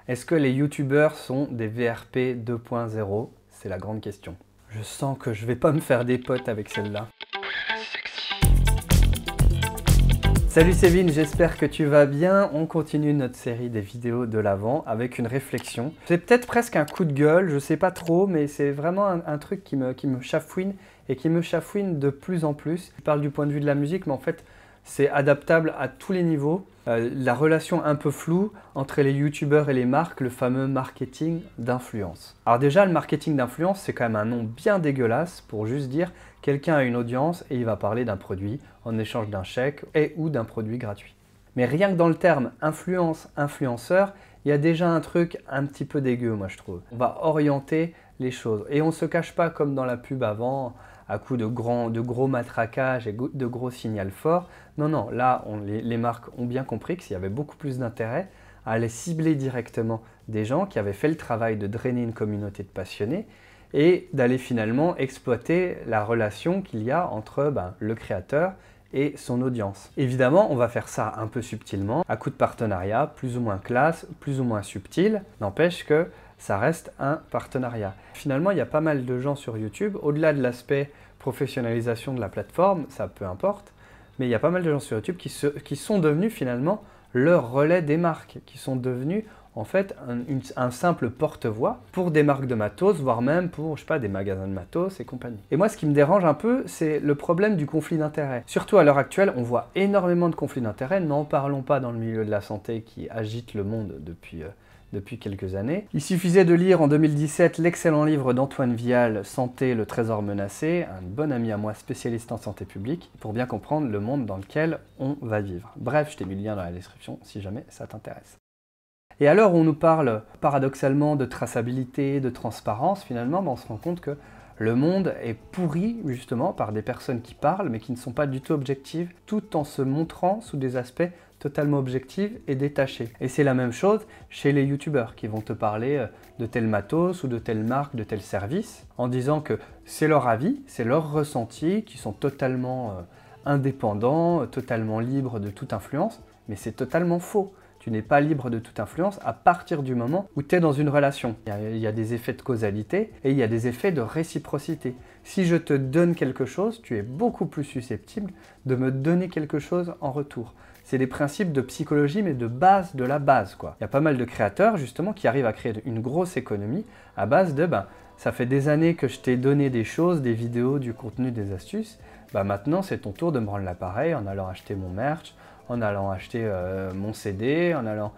Est-ce que les youtubeurs sont des VRP 2.0? C'est la grande question. Je sens que je vais pas me faire des potes avec celle-là. Salut c'est Vin, j'espère que tu vas bien. On continue notre série des vidéos de l'Avent avec une réflexion. C'est peut-être presque un coup de gueule, je sais pas trop, mais c'est vraiment un truc qui me chafouine et qui me chafouine de plus en plus. Je parle du point de vue de la musique, mais en fait, c'est adaptable à tous les niveaux. La relation un peu floue entre les youtubeurs et les marques, le fameux marketing d'influence. Alors déjà, le marketing d'influence, c'est quand même un nom bien dégueulasse pour juste dire quelqu'un a une audience et il va parler d'un produit en échange d'un chèque et ou d'un produit gratuit. Mais rien que dans le terme influence, influenceur, il y a déjà un truc un petit peu dégueu, moi je trouve. On va orienter les choses et on ne se cache pas comme dans la pub avant, à coup de gros matraquages et de gros signal forts. Non, non, là, les marques ont bien compris qu'il y avait beaucoup plus d'intérêt à aller cibler directement des gens qui avaient fait le travail de drainer une communauté de passionnés et d'aller finalement exploiter la relation qu'il y a entre le créateur et son audience. Évidemment, on va faire ça un peu subtilement, à coup de partenariat, plus ou moins classe, plus ou moins subtil. N'empêche que ça reste un partenariat. Finalement, il y a pas mal de gens sur YouTube, au-delà de l'aspect professionnalisation de la plateforme, ça peu importe, mais il y a pas mal de gens sur YouTube qui sont devenus finalement leur relais des marques, qui sont devenus en fait un simple porte-voix pour des marques de matos, voire même pour, je sais pas, des magasins de matos et compagnie. Et moi, ce qui me dérange un peu, c'est le problème du conflit d'intérêts. Surtout à l'heure actuelle, on voit énormément de conflits d'intérêts, n'en parlons pas dans le milieu de la santé qui agite le monde depuis quelques années. Il suffisait de lire en 2017 l'excellent livre d'Antoine Vial, Santé, le trésor menacé, un bon ami à moi spécialiste en santé publique, pour bien comprendre le monde dans lequel on va vivre. Bref, je t'ai mis le lien dans la description si jamais ça t'intéresse. Et à l'heure où on nous parle paradoxalement de traçabilité, de transparence, finalement, on se rend compte que le monde est pourri justement par des personnes qui parlent mais qui ne sont pas du tout objectives, tout en se montrant sous des aspects totalement objectifs et détachés. Et c'est la même chose chez les youtubeurs qui vont te parler de tel matos ou de telle marque, de tel service, en disant que c'est leur avis, c'est leur ressenti, qui sont totalement indépendants, totalement libres de toute influence, mais c'est totalement faux. Tu n'es pas libre de toute influence à partir du moment où tu es dans une relation. Il y a des effets de causalité et il y a des effets de réciprocité. Si je te donne quelque chose, tu es beaucoup plus susceptible de me donner quelque chose en retour. C'est des principes de psychologie, mais de la base, quoi. Il y a pas mal de créateurs, justement, qui arrivent à créer une grosse économie à base de, ça fait des années que je t'ai donné des choses, des vidéos, du contenu, des astuces. Maintenant, c'est ton tour de me rendre l'appareil en allant acheter mon merch, en allant acheter mon CD, en allant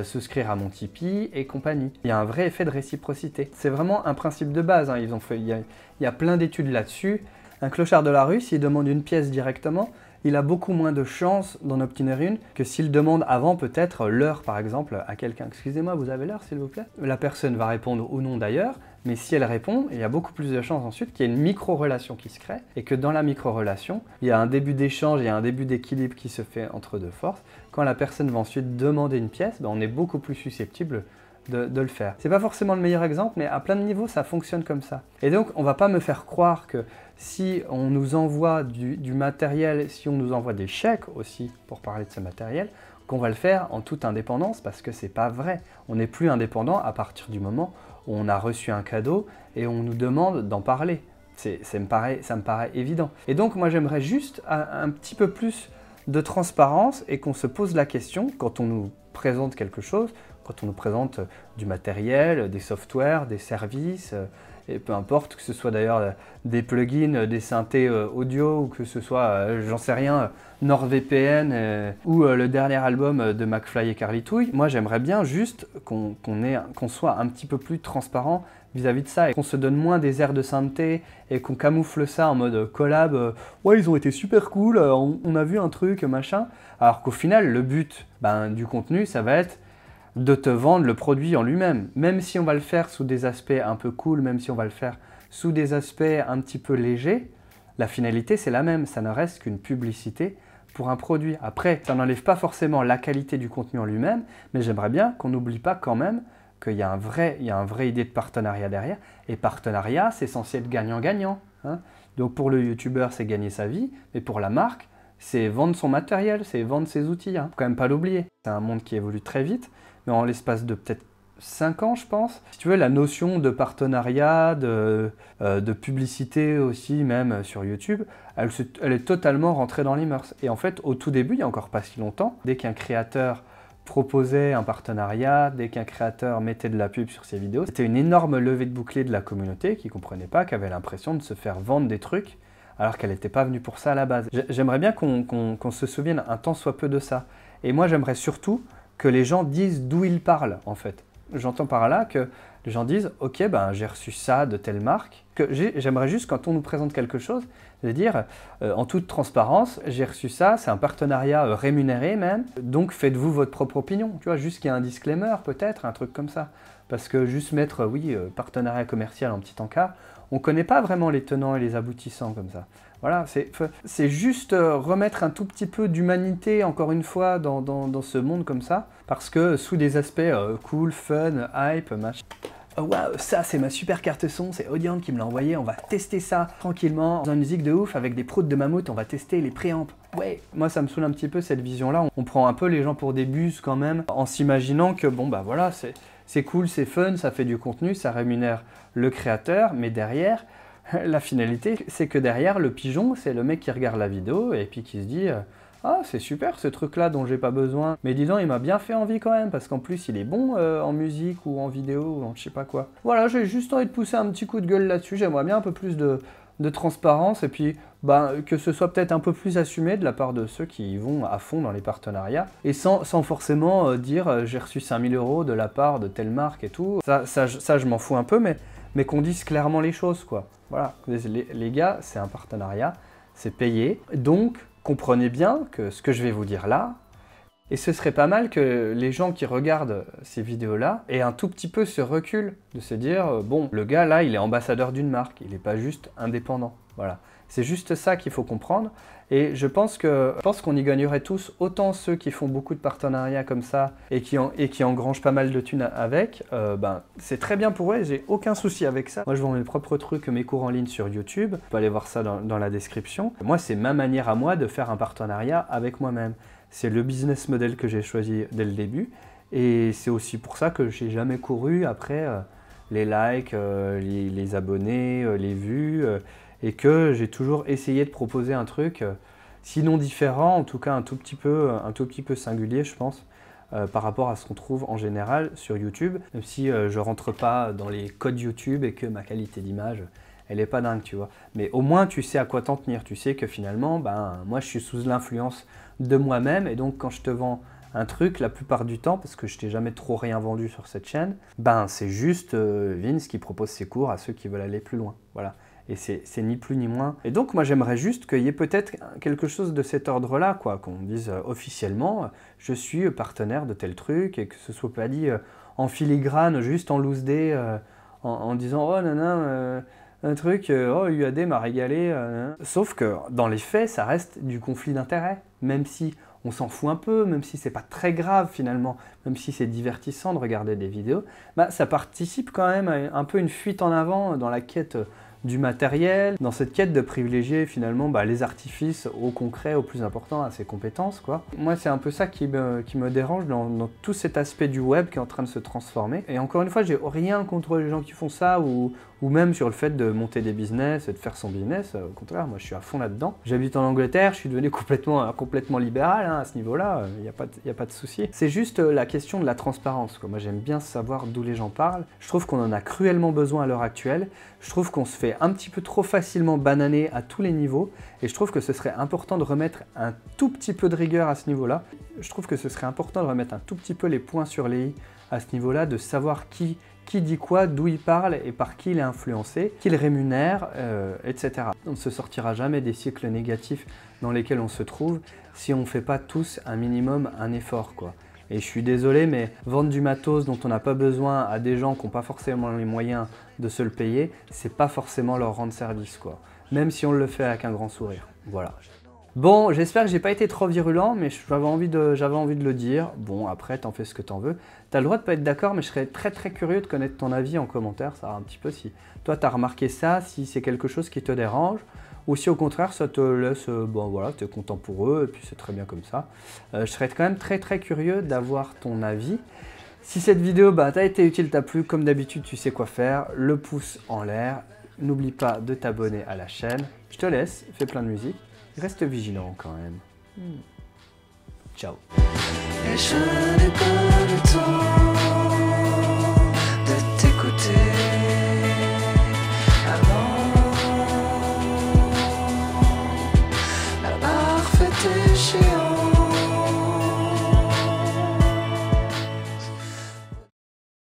souscrire à mon Tipeee et compagnie. Il y a un vrai effet de réciprocité. C'est vraiment un principe de base. Il y a plein d'études là-dessus. Un clochard de la rue, s'il demande une pièce directement, il a beaucoup moins de chances d'en obtenir une que s'il demande avant peut-être l'heure par exemple à quelqu'un. Excusez-moi, vous avez l'heure s'il vous plaît? La personne va répondre ou non d'ailleurs, mais si elle répond, il y a beaucoup plus de chances ensuite qu'il y ait une micro-relation qui se crée et que dans la micro-relation, il y a un début d'échange, il y a un début d'équilibre qui se fait entre deux forces. Quand la personne va ensuite demander une pièce, on est beaucoup plus susceptible de le faire. C'est pas forcément le meilleur exemple, mais à plein de niveaux, ça fonctionne comme ça. Et donc, on va pas me faire croire que si on nous envoie du matériel, si on nous envoie des chèques aussi pour parler de ce matériel, qu'on va le faire en toute indépendance, parce que c'est pas vrai. On n'est plus indépendant à partir du moment où on a reçu un cadeau et on nous demande d'en parler. Ça me paraît évident. Et donc, moi, j'aimerais juste un petit peu plus de transparence et qu'on se pose la question quand on nous présente quelque chose, quand on nous présente du matériel, des softwares, des services, et peu importe, que ce soit d'ailleurs des plugins, des synthés audio, ou que ce soit, j'en sais rien, NordVPN, ou le dernier album de McFly et Carlitouille, moi j'aimerais bien juste qu'on soit un petit peu plus transparent vis-à-vis de ça, et qu'on se donne moins des airs de sainteté, et qu'on camoufle ça en mode collab, ouais ils ont été super cool, on a vu un truc, machin, alors qu'au final le but du contenu ça va être de te vendre le produit en lui-même. Même si on va le faire sous des aspects un peu cool, même si on va le faire sous des aspects un petit peu légers, la finalité c'est la même, ça ne reste qu'une publicité pour un produit. Après, ça n'enlève pas forcément la qualité du contenu en lui-même, mais j'aimerais bien qu'on n'oublie pas quand même qu'il y a une vraie idée de partenariat derrière, et partenariat c'est censé être gagnant-gagnant. Donc pour le youtubeur c'est gagner sa vie, mais pour la marque, c'est vendre son matériel, c'est vendre ses outils. Faut quand même pas l'oublier. C'est un monde qui évolue très vite, mais en l'espace de peut-être 5 ans, je pense. Si tu veux, la notion de partenariat, de publicité aussi, même sur YouTube, elle est totalement rentrée dans les mœurs. Et en fait, au tout début, il n'y a encore pas si longtemps, dès qu'un créateur proposait un partenariat, dès qu'un créateur mettait de la pub sur ses vidéos, c'était une énorme levée de boucliers de la communauté qui ne comprenait pas, qui avait l'impression de se faire vendre des trucs alors qu'elle n'était pas venue pour ça à la base. J'aimerais bien qu'on se souvienne un tant soit peu de ça. Et moi, j'aimerais surtout que les gens disent d'où ils parlent, en fait. J'entends par là que les gens disent « Ok, ben, j'ai reçu ça de telle marque ». J'aimerais juste, quand on nous présente quelque chose, de dire en toute transparence, j'ai reçu ça, c'est un partenariat rémunéré même, donc faites-vous votre propre opinion. Tu vois, juste qu'il y ait un disclaimer peut-être, un truc comme ça. Parce que juste mettre, oui, partenariat commercial en petit encart, on ne connaît pas vraiment les tenants et les aboutissants comme ça. Voilà, c'est juste remettre un tout petit peu d'humanité, encore une fois, dans ce monde comme ça, parce que sous des aspects cool, fun, hype, machin. Oh waouh, ça c'est ma super carte son, c'est Audiante qui me l'a envoyé, on va tester ça tranquillement, dans une musique de ouf, avec des proutes de mammouth, on va tester les préamps. Ouais, moi ça me saoule un petit peu cette vision-là, on prend un peu les gens pour des buses quand même, en s'imaginant que bon bah voilà, c'est cool, c'est fun, ça fait du contenu, ça rémunère le créateur, mais derrière, la finalité, c'est que derrière, le pigeon, c'est le mec qui regarde la vidéo et puis qui se dit ah, c'est super ce truc-là dont j'ai pas besoin. Mais dis donc, il m'a bien fait envie quand même, parce qu'en plus, il est bon en musique ou en vidéo ou en je sais pas quoi. Voilà, j'ai juste envie de pousser un petit coup de gueule là-dessus. J'aimerais bien un peu plus de transparence et puis bah, que ce soit peut-être un peu plus assumé de la part de ceux qui vont à fond dans les partenariats et sans forcément dire j'ai reçu 5000 € de la part de telle marque et tout. Ça je m'en fous un peu, mais qu'on dise clairement les choses, quoi. Voilà, les gars, c'est un partenariat, c'est payé, donc comprenez bien que ce que je vais vous dire là, et ce serait pas mal que les gens qui regardent ces vidéos-là aient un tout petit peu ce recul de se dire bon, le gars là, il est ambassadeur d'une marque, il n'est pas juste indépendant. Voilà, c'est juste ça qu'il faut comprendre. Et je pense qu'on y gagnerait tous, autant ceux qui font beaucoup de partenariats comme ça et qui engrangent pas mal de thunes avec, ben, c'est très bien pour eux, j'ai aucun souci avec ça. Moi je vends mes propres trucs, mes cours en ligne sur YouTube, vous pouvez aller voir ça dans la description. Moi c'est ma manière à moi de faire un partenariat avec moi-même. C'est le business model que j'ai choisi dès le début et c'est aussi pour ça que j'ai jamais couru après les likes, les abonnés, les vues et que j'ai toujours essayé de proposer un truc, sinon différent, en tout cas un tout petit peu singulier, je pense, par rapport à ce qu'on trouve en général sur YouTube, même si je rentre pas dans les codes YouTube et que ma qualité d'image, elle est pas dingue, tu vois. Mais au moins, tu sais à quoi t'en tenir, tu sais que finalement, ben, moi, je suis sous l'influence de moi-même, et donc quand je te vends un truc, la plupart du temps, parce que je t'ai jamais trop rien vendu sur cette chaîne, ben, c'est juste Vince qui propose ses cours à ceux qui veulent aller plus loin, voilà. Et c'est ni plus ni moins. Et donc, moi, j'aimerais juste qu'il y ait peut-être quelque chose de cet ordre-là, quoi, qu'on dise officiellement, je suis partenaire de tel truc, et que ce soit pas dit en filigrane, juste en loose day, en disant « Oh, nanana, un truc, oh, UAD m'a régalé. » Sauf que, dans les faits, ça reste du conflit d'intérêts, même si on s'en fout un peu, même si c'est pas très grave finalement, même si c'est divertissant de regarder des vidéos, bah, ça participe quand même à un peu une fuite en avant dans la quête du matériel, dans cette quête de privilégier finalement bah, les artifices au concret, au plus important, à ses compétences, quoi. Moi, c'est un peu ça qui me dérange dans tout cet aspect du web qui est en train de se transformer. Et encore une fois, j'ai rien contre les gens qui font ça ou même sur le fait de monter des business et de faire son business. Au contraire, moi, je suis à fond là-dedans. J'habite en Angleterre, je suis devenu complètement libéral hein, à ce niveau-là, il n'y a pas de souci. C'est juste la question de la transparence, quoi. Moi, j'aime bien savoir d'où les gens parlent. Je trouve qu'on en a cruellement besoin à l'heure actuelle. Je trouve qu'on se fait un petit peu trop facilement bananer à tous les niveaux et je trouve que ce serait important de remettre un tout petit peu de rigueur à ce niveau-là. Je trouve que ce serait important de remettre un tout petit peu les points sur les i à ce niveau-là, de savoir qui dit quoi, d'où il parle et par qui il est influencé, qui le rémunère, etc. On ne se sortira jamais des cycles négatifs dans lesquels on se trouve si on ne fait pas tous un minimum un effort, quoi. Et je suis désolé, mais vendre du matos dont on n'a pas besoin à des gens qui n'ont pas forcément les moyens de se le payer, c'est pas forcément leur rendre service, quoi. Même si on le fait avec un grand sourire. Voilà. Bon, j'espère que j'ai pas été trop virulent, mais j'avais envie de le dire. Bon, après, t'en fais ce que t'en veux. T'as le droit de pas être d'accord, mais je serais très très curieux de connaître ton avis en commentaire, savoir un petit peu si toi t'as remarqué ça, si c'est quelque chose qui te dérange, ou si au contraire ça te laisse, bon voilà, t'es content pour eux, et puis c'est très bien comme ça. Je serais quand même très très curieux d'avoir ton avis. Si cette vidéo t'a été utile, t'a plu, comme d'habitude, tu sais quoi faire. Le pouce en l'air. N'oublie pas de t'abonner à la chaîne. Je te laisse, fais plein de musique. Reste vigilant quand même. Ciao.